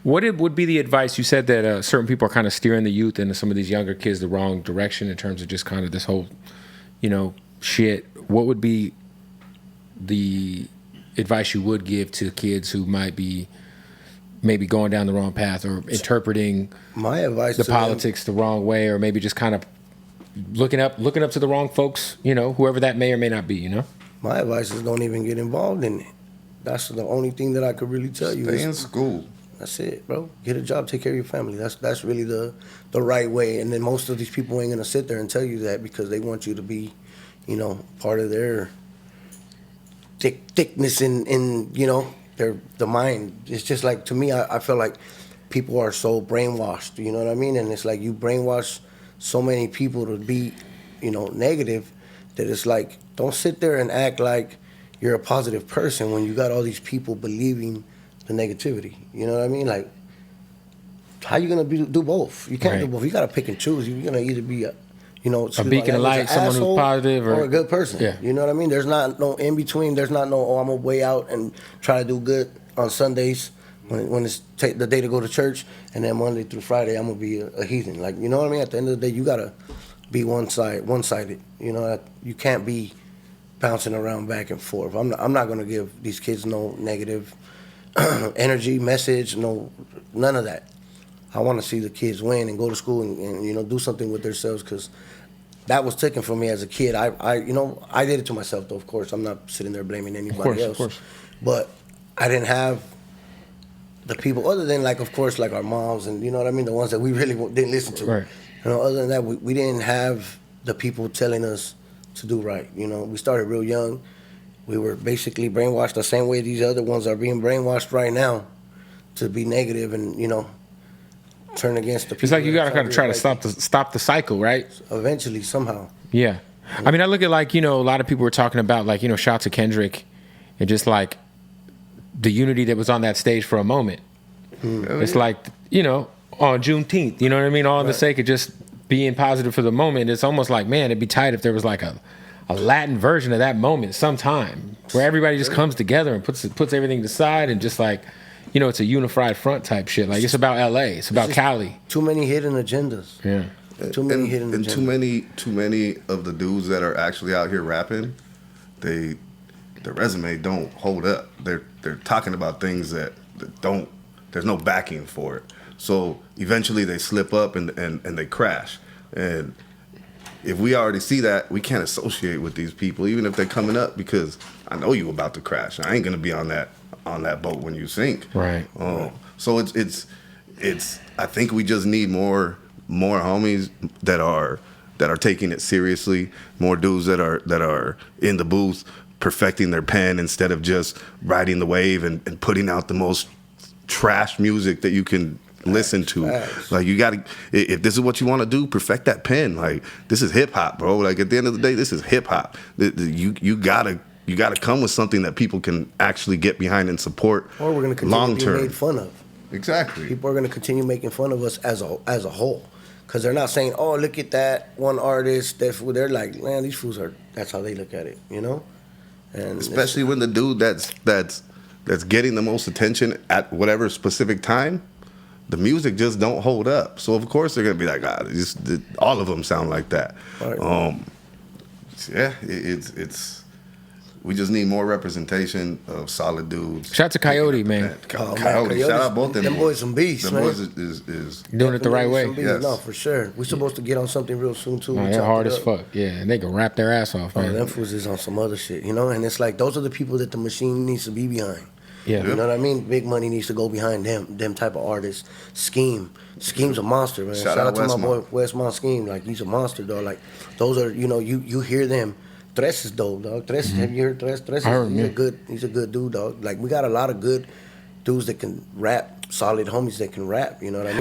would be the advice? You said that certain people are kind of steering the youth and some of these younger kids the wrong direction in terms of just kind of this whole, shit. What would be the advice you would give to kids who might be maybe going down the wrong path or interpreting my advice the to politics the wrong way, or maybe just kind of looking up to the wrong folks, whoever that may or may not be, My advice is don't even get involved in it. That's the only thing that I could really tell you. Stay in school. That's it, bro. Get a job, take care of your family. That's really the right way. And then most of these people ain't gonna sit there and tell you that because they want you to be, part of their thickness in the mind. It's just like, to me, I feel like people are so brainwashed, you know what I mean? And it's like you brainwash so many people to be, negative, that it's like, don't sit there and act like you're a positive person when you got all these people believing the negativity. You know what I mean? Like, how you gonna do both? You can't do both. You gotta pick and choose. You're gonna either be a beacon of light, someone who's positive, or a good person. Yeah. You know what I mean? There's not no in between. There's not no, I'm gonna way out and try to do good on Sundays when it's the day to go to church, and then Monday through Friday I'm gonna be a heathen. Like, you know what I mean? At the end of the day, you gotta be one-sided. You can't be bouncing around back and forth. I'm not gonna give these kids no negative energy, message, none of that. I want to see the kids win and go to school and do something with themselves, because that was taken from me as a kid. I did it to myself, though, of course. I'm not sitting there blaming anybody else. Of course. But I didn't have the people, other than, of course, our moms and, you know what I mean, the ones that we really didn't listen to. Right. Other than that, we didn't have the people telling us to do right. We started real young. We were basically brainwashed the same way these other ones are being brainwashed right now to be negative and, turn against the people. It's like you got to kind of try to stop the cycle, right? Eventually, somehow. Yeah. I mean, I look at a lot of people were talking about shout out to Kendrick and just the unity that was on that stage for a moment. It's like, on Juneteenth, you know what I mean? All in the sake of just being positive for the moment. It's almost like, man, it'd be tight if there was a Latin version of that moment sometime where everybody just comes together and puts everything aside and just it's a unified front type shit. Like, it's about LA, it's about Cali. Too many hidden agendas. Yeah. Too many hidden agendas. Too many of the dudes that are actually out here rapping, their resume don't hold up. They're talking about things that don't, there's no backing for it. So eventually they slip up and they crash. And if we already see that, we can't associate with these people, even if they're coming up, because I know you about to crash. I ain't gonna be on that boat when you sink. Right. So it's I think we just need more homies that are taking it seriously, more dudes that are in the booth perfecting their pen instead of just riding the wave and putting out the most trash music that you can listen to. Like, you gotta, if this is what you want to do, perfect that pen. Like, this is hip hop, bro. Like, at the end of the day, this is hip hop. You gotta come with something that people can actually get behind and support. Or we're gonna continue to be made fun of. Exactly. People are gonna continue making fun of us as a whole, because they're not saying, oh, look at that one artist. They're like, man, these fools are. That's how they look at it, And especially when the dude that's getting the most attention at whatever specific time, the music just don't hold up. So of course they're gonna be like, all of them sound like that. Right. Yeah, it's. We just need more representation of solid dudes. Shout out to Coyote, man. Coyote. Shout out both them boys. Some beasts, man. Them boys is doing it the right way. Yes. No, for sure. We're supposed to get on something real soon too. They're hard as fuck. Yeah, and they can rap their ass off, man. Them fools is on some other shit, And it's like, those are the people that the machine needs to be behind. Yeah. You know what I mean? Big money needs to go behind them type of artists. Scheme's a monster, man. Shout out to my boy Westmont Scheme. Like, he's a monster, dog. Like, those are, you hear them. Tres is dope, dog. Tres, have you heard Tres? Tres he's a good dude, dog. Like, we got a lot of good dudes that can rap, solid homies that can rap, you know what I mean?